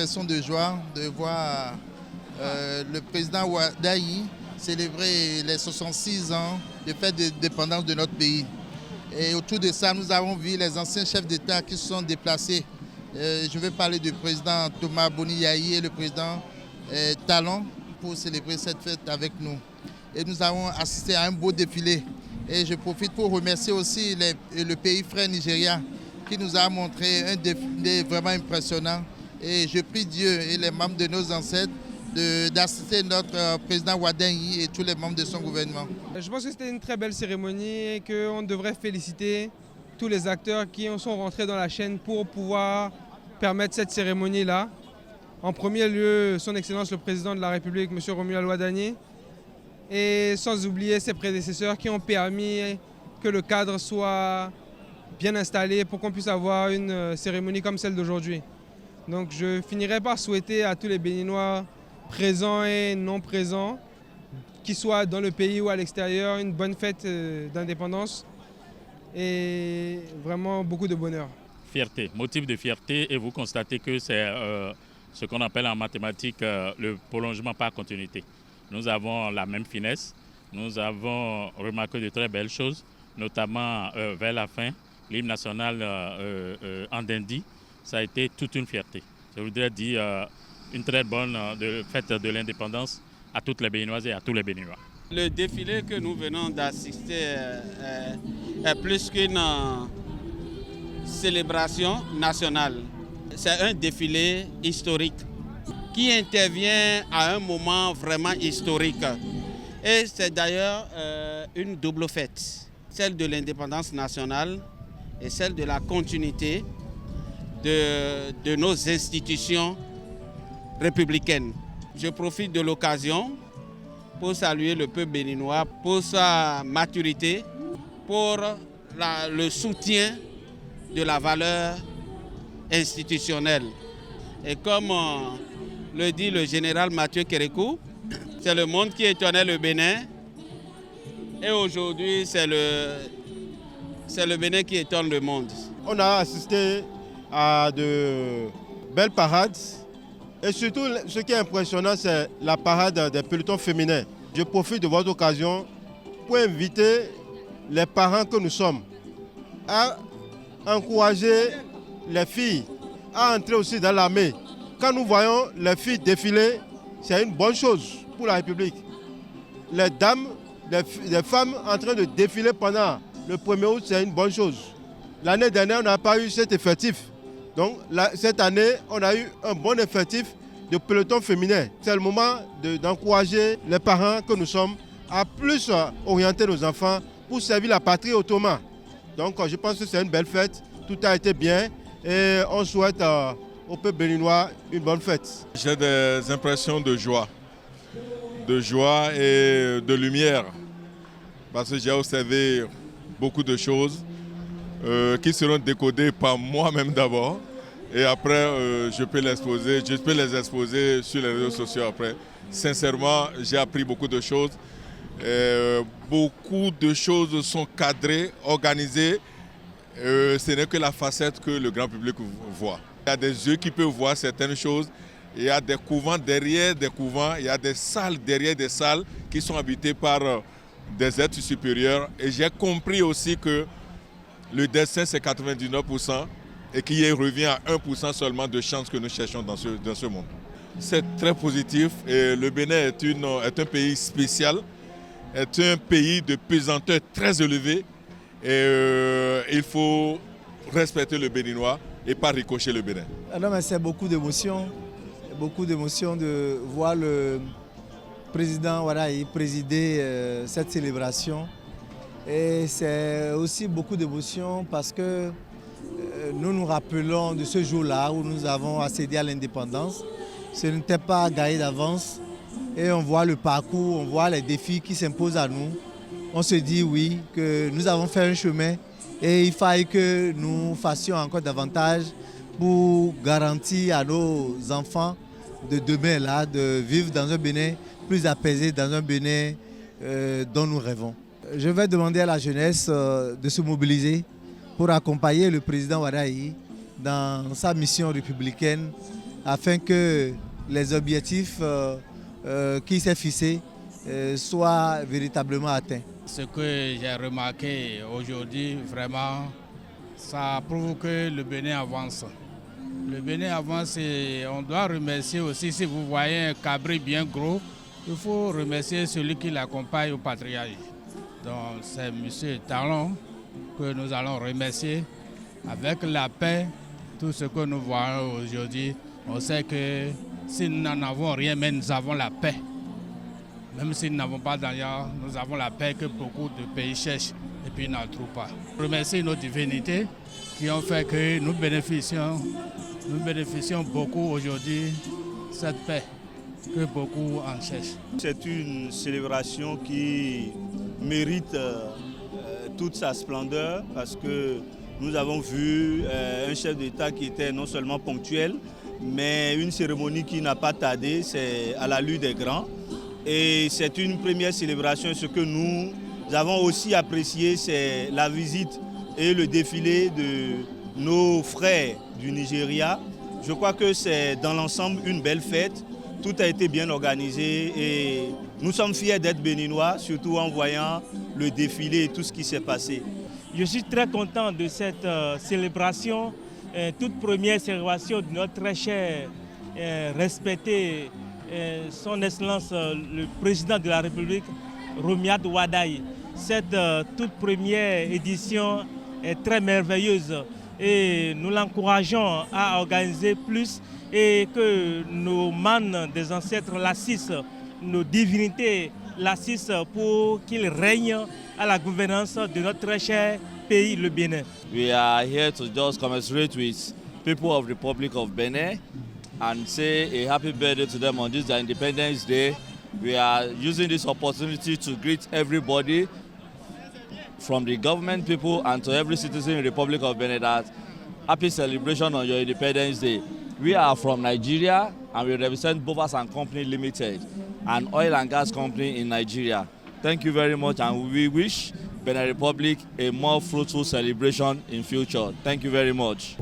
expression de joie de voir le président Wadayi célébrer les 66 ans de fête d'indépendance de notre pays. Et autour de ça, nous avons vu les anciens chefs d'État qui se sont déplacés. Je vais parler du président Thomas Boni Yayi et le président Talon pour célébrer cette fête avec nous. Et nous avons assisté à un beau défilé. Et je profite pour remercier aussi le pays frère Nigeria qui nous a montré un défilé vraiment impressionnant. Et je prie Dieu et les membres de nos ancêtres d'assister notre président Wadayi et tous les membres de son gouvernement. Je pense que c'était une très belle cérémonie et qu'on devrait féliciter tous les acteurs qui sont rentrés dans la chaîne pour pouvoir permettre cette cérémonie-là. En premier lieu, son Excellence le Président de la République, M. Romuald Wadagni, et sans oublier ses prédécesseurs qui ont permis que le cadre soit bien installé pour qu'on puisse avoir une cérémonie comme celle d'aujourd'hui. Donc je finirai par souhaiter à tous les Béninois présents et non présents, qu'ils soient dans le pays ou à l'extérieur, une bonne fête d'indépendance et vraiment beaucoup de bonheur. Fierté, motif de fierté, et vous constatez que c'est ce qu'on appelle en mathématiques le prolongement par continuité. Nous avons la même finesse, nous avons remarqué de très belles choses, notamment vers la fin, l'hymne national en Dindi, ça a été toute une fierté. Je voudrais dire une très bonne fête de l'indépendance à toutes les Béninoises et à tous les Béninois. Le défilé que nous venons d'assister est plus qu'une célébration nationale. C'est un défilé historique qui intervient à un moment vraiment historique. Et c'est d'ailleurs une double fête, celle de l'indépendance nationale et celle de la continuité de nos institutions républicaine. Je profite de l'occasion pour saluer le peuple béninois pour sa maturité, pour le soutien de la valeur institutionnelle. Et comme le dit le général Mathieu Kérékou, c'est le monde qui étonnait le Bénin et aujourd'hui c'est le Bénin qui étonne le monde. On a assisté à de belles parades. Et surtout, ce qui est impressionnant, c'est la parade des pelotons féminins. Je profite de votre occasion pour inviter les parents que nous sommes à encourager les filles à entrer aussi dans l'armée. Quand nous voyons les filles défiler, c'est une bonne chose pour la République. Les dames, les femmes en train de défiler pendant le 1er août, c'est une bonne chose. L'année dernière, on n'a pas eu cet effectif. Donc cette année, on a eu un bon effectif de peloton féminin. C'est le moment d'encourager les parents que nous sommes à plus orienter nos enfants pour servir la patrie autrement. Donc je pense que c'est une belle fête, tout a été bien et on souhaite au peuple béninois une bonne fête. J'ai des impressions de joie et de lumière parce que j'ai observé beaucoup de choses qui seront décodées par moi-même d'abord et après je peux les exposer sur les réseaux sociaux après. Sincèrement, j'ai appris beaucoup de choses. Beaucoup de choses sont cadrées, organisées. Ce n'est que la facette que le grand public voit. Il y a des yeux qui peuvent voir certaines choses. Il y a des couvents derrière des couvents. Il y a des salles derrière des salles qui sont habitées par des êtres supérieurs. Et j'ai compris aussi que le destin, c'est 99% et qu'il revient à 1% seulement de chance que nous cherchons dans ce monde. C'est très positif et le Bénin est un pays spécial, est un pays de pesanteur très élevée et il faut respecter le Béninois et pas ricocher le Bénin. Non, mais c'est beaucoup d'émotions de voir le président Wadayi présider cette célébration. Et c'est aussi beaucoup d'émotions parce que nous nous rappelons de ce jour-là où nous avons accédé à l'indépendance. Ce n'était pas gagné d'avance et on voit le parcours, on voit les défis qui s'imposent à nous. On se dit oui, que nous avons fait un chemin et il faille que nous fassions encore davantage pour garantir à nos enfants de demain là, de vivre dans un Bénin plus apaisé, dans un Bénin dont nous rêvons. Je vais demander à la jeunesse de se mobiliser pour accompagner le président Wadayi dans sa mission républicaine afin que les objectifs qui s'est fixés soient véritablement atteints. Ce que j'ai remarqué aujourd'hui, vraiment, ça prouve que le Bénin avance. Le Bénin avance et on doit remercier aussi, si vous voyez un cabri bien gros, il faut remercier celui qui l'accompagne au patriarche. Donc c'est M. Talon que nous allons remercier. Avec la paix, tout ce que nous voyons aujourd'hui, on sait que si nous n'en avons rien, mais nous avons la paix. Même si nous n'avons pas d'ailleurs, nous avons la paix que beaucoup de pays cherchent et puis n'en trouvent pas. Remercier nos divinités qui ont fait que nous bénéficions beaucoup aujourd'hui de cette paix que beaucoup en cherchent. C'est une célébration qui mérite toute sa splendeur parce que nous avons vu un chef d'État qui était non seulement ponctuel, mais une cérémonie qui n'a pas tardé, c'est à la lutte des grands. Et c'est une première célébration. Ce que nous avons aussi apprécié, c'est la visite et le défilé de nos frères du Nigeria. Je crois que c'est dans l'ensemble une belle fête. Tout a été bien organisé et nous sommes fiers d'être béninois, surtout en voyant le défilé et tout ce qui s'est passé. Je suis très content de cette célébration, toute première célébration de notre très cher, respecté Son Excellence le Président de la République, Romiad Wadaye. Cette toute première édition est très merveilleuse et nous l'encourageons à organiser plus et que nos mânes des ancêtres l'assistent, nos divinités l'assistent pour qu'ils règnent à la gouvernance de notre très cher pays, le Bénin. We are here to just commiserate with people of the Republic of Benin and say a happy birthday to them on this Independence Day. We are using this opportunity to greet everybody from the government people and to every citizen in the Republic of Benin that happy celebration on your Independence Day. We are from Nigeria and we represent Bovas and Company Limited, an oil and gas company in Nigeria. Thank you very much and we wish Benin Republic a more fruitful celebration in future. Thank you very much.